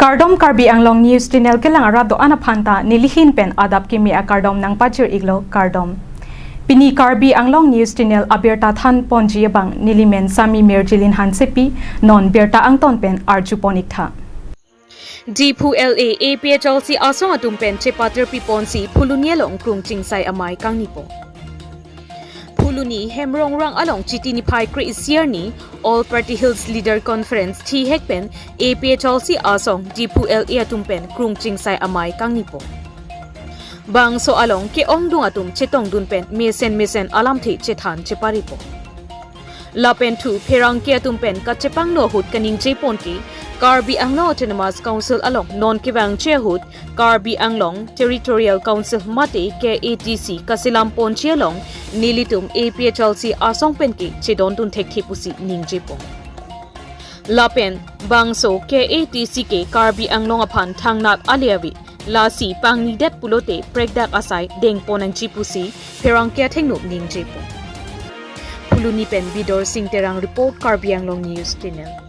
Kardom Karbi Anglong News Channel ke lang arado anaphanta nilihin pen adap ki mi akardom nang pachir iglo Kardom. Pini Karbi Anglong News Channel aberta than ponji bang nilimen sami merjilin hansepi non berta angton pen arjuponik tha. Dipu LA APHLC asong atum pen chepater piponsi phulunialong krung chingsai amai kangnipo. Phuluni hemrong rang along chitini phai kri isierni All Party Hills Leader Conference thi hekpen APHLC asong Dipu LA atum pen krung chingsai amai kangnipo. Bang so along ke ongdung atum chetong dun pen mesen alam thi chethan cheparipo. Lapen tu perang ke atum pen ka chepang no hut kaning jepon ki Karbi Anglong Autonomous Council along non-kivang chehut Karbi Anglong Territorial Council mate ke ATC kasilam ponchi along nilitum APHLC asong pen ki chedon dun thek thipusi ningjepong. Lapen bangso ke ATC ke Karbi Anglong aphan thangnat aliawi lasi pangni det pulote prekdak asai deng ponang chipusi perang ke thengnu ningjepong. Phuluni pen Bidor Singh Terang report Karbi Anglong News Channel.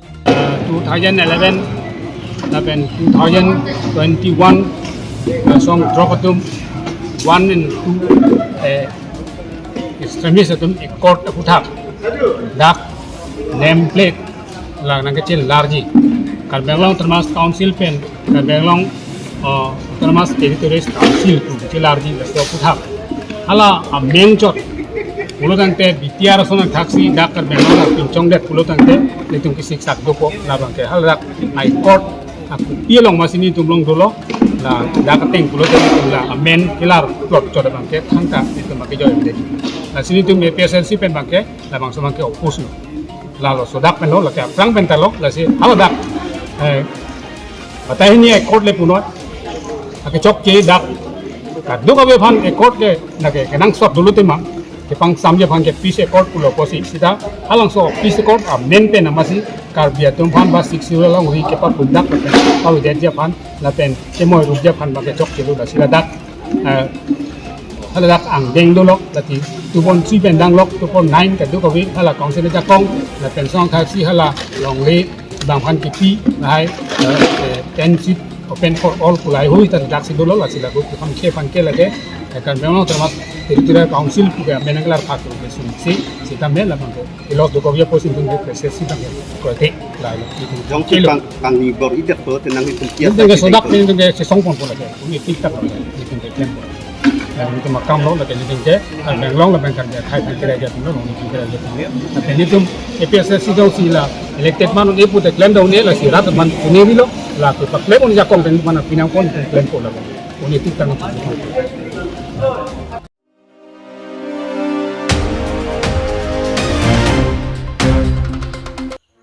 2011 dan 2021 song dropatum 1 and 2 extremist atum court puthak dak name plate lang nang kecil larji Karbenglong Termas Council pen Karbenglong Termas Territories Council tu kecil larji so puthak hala mengchot pulotante bitiara sona taxi dakar bengal pincong det pulotante letung ki siksak doko labang ke hal dak ai court aku pielong masini tumlong dolo la dakateng pulotante la amen kilar plot choda bangke thangta itu make joy de la sini tum PSLC pen bangke la bang so bangke opus la lo sodak pen lo la ke prang pen talo la si hal dak patah ini court le puno ake chok ke dak kaduk abe phan court ke nake kenang sot dulu timang Kepang samja pangke peace accord pulo posi sida halang so peace accord men pen amasi Karbia tumphan ba 6 euro lang ri kepa pundak palu dia pan la pen kemoy rubja pan ba ke chok chelu da sida dak hala dak ang deng do lok lati tupon 3 pen dang lok tupon 9 ka du ko wi hala kong se ja kong la pen song taxi hala long le bang phan ki pi hai 10 seat open for all kulai hui ta dak si do lo la sila bu kham khe pan ke la de Karbenglong Termas Territorial Council juga menenggelar pakai resolusi kita mela bangko ilos do kovia posin tunggu presesi bangko kote lalu itu jong kang ni bor ida to tenang itu itu nggak sodak ini tunggu sesong pun lagi ini tiktok itu tunggu tempo lalu itu makam lo lagi ini tunggu Karbenglong lebih kerja kai kai kerja tunggu lo ini kerja tunggu tapi ini tuh EPSS itu sila elected man itu pun klaim dah unih lah sih rat man ini bilo lah tu klaim unih jakong dengan mana pinang pun klaim pun lah unih tiktok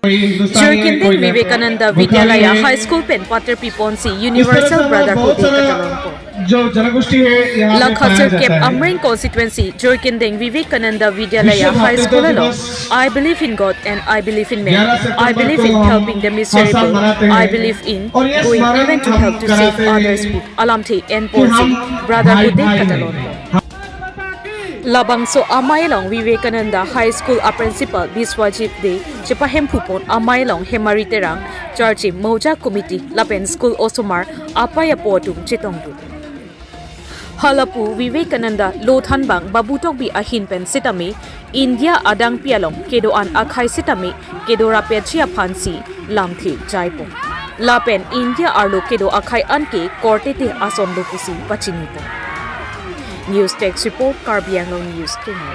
Jurkinding Vivekananda Vidyalaya High School pen Pater Piponsi Universal Brotherhood Katalonpo. जो जनगोष्ठी है यहाँ पे Lakhasur Kep Amring constituency Jurkinding Vivekananda Vidyalaya High School along I believe in God and I believe in men. I believe in helping the miserable. I believe in going even to help to save others with Alamte and Ponsi Brotherhood Katalonpo. Labangso Amailong Vivekananda High School a principal Biswajit De Chepahem Pupon Amailong Hemariterang Charchi Moja Committee Lapen School Osomar Apaya Potum Chitongdu Halapu Vivekananda Lothanbang Babutok Bi Ahin Pen Sitame India Adang Pialong Kedoan Akhai Sitame Kedora Pechia Pansi Lamthi Jaipong Lapen India Arlo Kedo Akhai Anke Kortete Ason Lokusi Pachinipo News Text Report Karbi Anglong News Channel.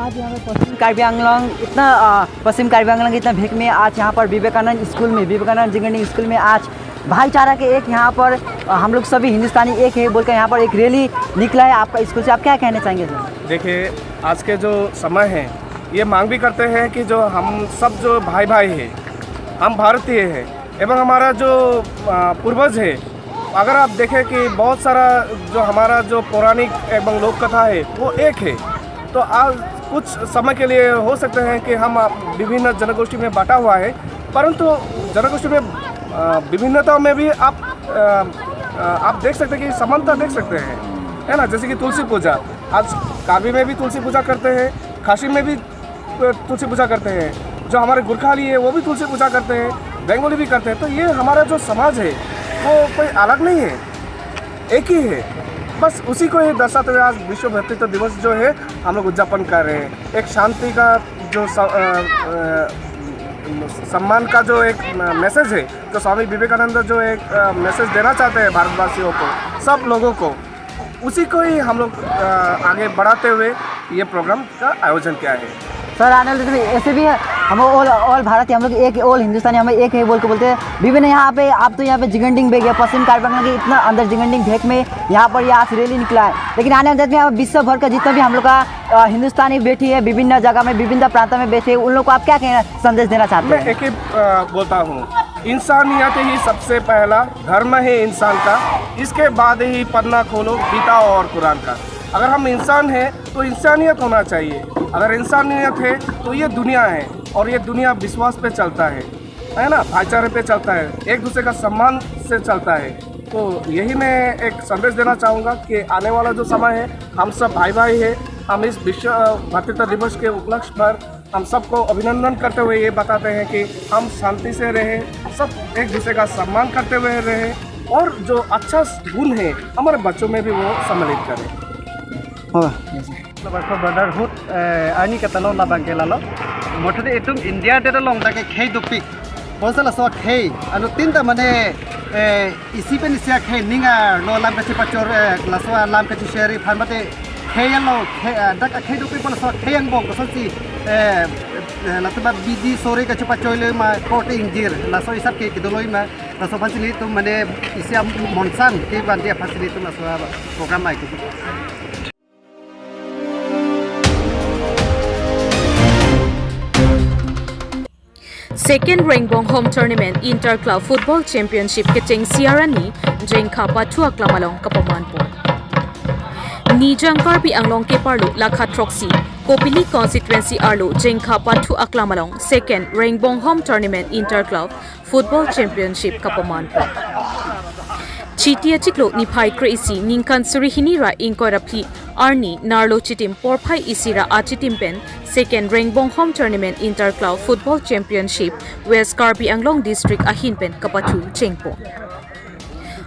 आज यहाँ पे कार्बी आंगलोंग इतना पश्चिम कार्बी आंगलोंग इतना भेक में आज यहाँ पर Vivekananda school में, विवेकानंद जिगंडिंग स्कूल में आज भाईचारा के एक यहाँ पर हम लोग सभी हिंदुस्तानी एक है बोलकर यहाँ पर एक रैली निकला है आपका स्कूल से। आप क्या कहना चाहेंगे सर? देखिए, आज के जो समय है ये मांग भी करते हैं कि जो हम सब जो भाई भाई हैं, हम भारतीय हैं एवं हमारा जो पूर्वज है, अगर आप देखें कि बहुत सारा जो हमारा जो पौराणिक एवं लोक कथा है वो एक है। तो आज कुछ समय के लिए हो सकते हैं कि हम विभिन्न जनगोष्ठी में बांटा हुआ है, परंतु जनगोष्ठी में विभिन्नता में भी आप देख सकते हैं कि समानता देख सकते हैं, है ना। जैसे कि तुलसी पूजा, आज कार्बी में भी तुलसी पूजा करते हैं, खासी में भी तुलसी पूजा करते हैं, जो हमारे गुरखाली है वो भी तुलसी पूजा करते हैं, बंगाली भी करते हैं। तो ये हमारा जो समाज है वो कोई अलग नहीं है, एक ही है। बस उसी को ही दर्शाते हुए आज विश्व भ्रातृत्व दिवस जो है हम लोग उद्यापन कर रहे हैं। एक शांति का जो सम्मान का जो एक मैसेज है, जो स्वामी विवेकानंद जो एक मैसेज देना चाहते हैं भारतवासियों को, सब लोगों को, उसी को ही हम लोग आगे बढ़ाते हुए ये प्रोग्राम का आयोजन किया है। सर आने वाले दिन में ऐसे भी है, हम ऑल भारत हम लोग एक, ऑल हिंदुस्तानी हमें एक है बोल के बोलते हैं। विभिन्न यहाँ पे आप तो यहाँ पे जिगंडिंग भेग है, पश्चिम कार्बी आंगलोंग के इतना अंदर जिगंडिंग भेग में यहाँ पर ये आज रैली निकला है। लेकिन आने वाले दिन में विश्व भर का जितना भी हम लोग का हिंदुस्तानी बैठी है, विभिन्न जगह में, विभिन्न प्रांतों में बैठे, उन लोग को आप क्या कहना संदेश देना चाहते हैं? मैं एक ही बोलता हूँ, इंसानियत ही सबसे पहला धर्म है इंसान का, इसके बाद ही पन्ना खोलो गीता और कुरान का। अगर हम इंसान हैं तो इंसानियत होना चाहिए, अगर इंसानियत है तो ये दुनिया है, और ये दुनिया विश्वास पे चलता है ना, भाईचारे पे चलता है, एक दूसरे का सम्मान से चलता है। तो यही मैं एक संदेश देना चाहूँगा कि आने वाला जो समय है हम सब भाई भाई है। हम इस विश्व भ्रातृत्व दिवस के उपलक्ष्य पर हम सबको अभिनंदन करते हुए ये बताते हैं कि हम शांति से रहें, सब एक दूसरे का सम्मान करते हुए रहें, और जो अच्छा गुण है हमारे बच्चों में भी वो सम्मिलित करें। ब्रदरहुड आनी कतलो लाबांगे लालो मोठदे एतुम इंडिया दे लोंग ताके खे दुपि पसला सो खे अनु तीनटा माने इसी पे निसिया खे निंगा लो लाम कछि पचोर लासवा लाम कछि शेरी फानबते खे यालो खे दक खे दुपि पल सो खे यांग बंग सची लातबा बिदी सोरे कछि पचोले मा कोटे इंजिर लासो इसाब के किदलोई मा लासो फासिली तुम माने इसिया मनसान के बांदिया फासिली तुम लासवा programme mic. Second Rangbong Home Tournament Inter Club Football Championship Keteng Siarani Jengkha Patua Klamalong Kapamanpo Nijang Karbi Anglong Keparlu Lakha Troxy Kopili Constituency Arlo Jengkha Patu Aklamalong Second Rangbong Home Tournament Inter Club Football Championship Kapamanpo Chitia Chiklo Nipai Crazy Ninkan Surihinira Inkorapli Arni Narlo Chitim Porpai Isira Achitim Pen Second Rangbong Home Tournament Inter Club Football Championship West Karbi Anglong District Ahinpen Kapatu Chengpo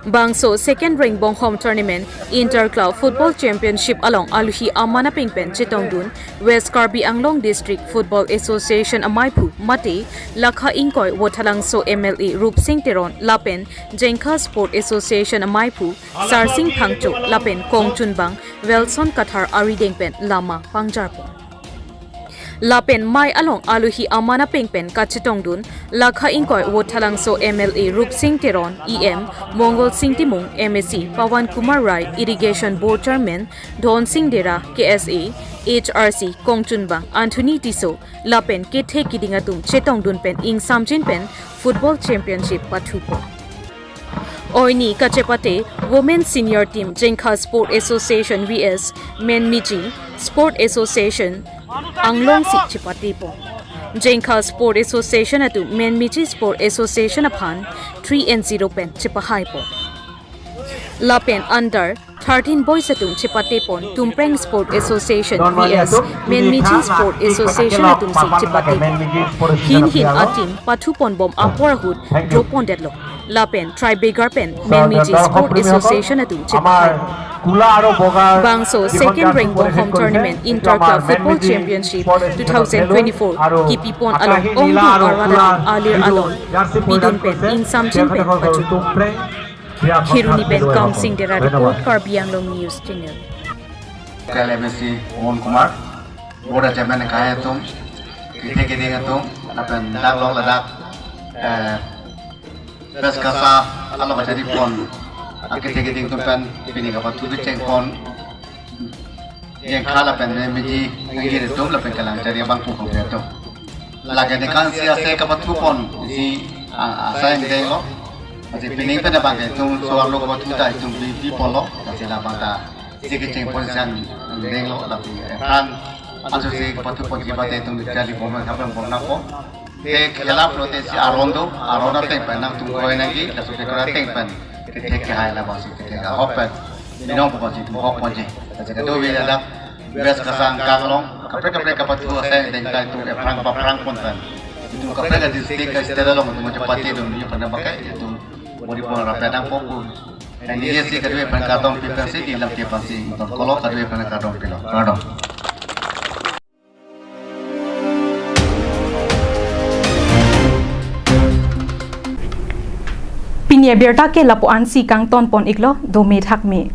Bangso Second Rangbong Home Tournament Inter Club Football Championship along Aluhi Amana Pingpen Chitongdun West Karbi Anglong District Football Association Amaipu Mate Lakha Ingkoy Wothalangso MLA Rup Singh Teron Lapen Jengkha Sport Association Amaipu Sarsing Phangcho Lapen Kong Chunbang Welson Kathar Aridengpen Lama Pangjarpo Lapen Mai along Aluhi Amana Pingpen Kachitongdun Lakha Ingkoy Wothalangso MLA Rup Singh Teron EM Mongol Singh Timung MSc Pawan Kumar Rai Irrigation Board Chairman Don Singh Dera KSA HRC Kongchunbang Anthony Tiso Lapen Kethe Kidingatum Chetongdun Pen Ing Samjin Pen Football Championship Patupo Oini Kachepate Women Senior Team Jengkha Sport Association vs Men Miji Sport Association Anglong Sik Chipati po Jengkha Sport Association atu Men Miji Sport Association upon 3-0 pen Chipahai po Lapen under 13 boys atum Chipate pon Tumpreng Sport Association vs Men Miji Sport Association atum si Chipate Hin atim Patupon bom Aporahud Dropon deadlock Lapen Tribegar pen Men Miji Sport Association atum Chipahai Bangso Second Rangbong Home Tournament Inter Club Football Championship 2024 Kipipon along Ongdu Arwada Alir along Bidun pen In Samjin pen Pachupo Kiruni Ben Kaum Singh Dera report Karbi Anglong News Channel. MSc Mohan Kumar Boda zaman kaya tuh, kita dengan tuh, apa dak lok ladak, bes kasa, kalau baca di pon, kita tuh pen, ini kapan tuh ceng pon, yang kalah pen meji, yang itu lepen kalang jadi bang pukul itu. Lagi ni kan siasa kapan tuh pon, si saya yang deh lo, jadi pilih pen bang itu soal lo kapan tuh dah itu di pon lo, jadi lah bang dah, si ceng pon sian deh lo, tapi kan Aso si kapatu pon jibat itu jadi bomba kapan bomba ko. Kelap lo si arondo tempen nang tu koi lagi, lalu kita tempen. Kita kaya lah basi kita hopen. Minum basi tu hop pon je. Jadi dua bila ada bes kasang kanglong, kapre kapatu saya dengan itu perang pon kan. Itu kapre kan distik ke setelah lo macam pati itu ni pernah pakai itu body pon rapi dan fokus. Dan dia si kedua pernah kadang pipa si di dalam pipa si. Kalau kedua pernah kadang pilo. Kadang. Pinia berta ke lapuan si kang ton pon iglo do me thak me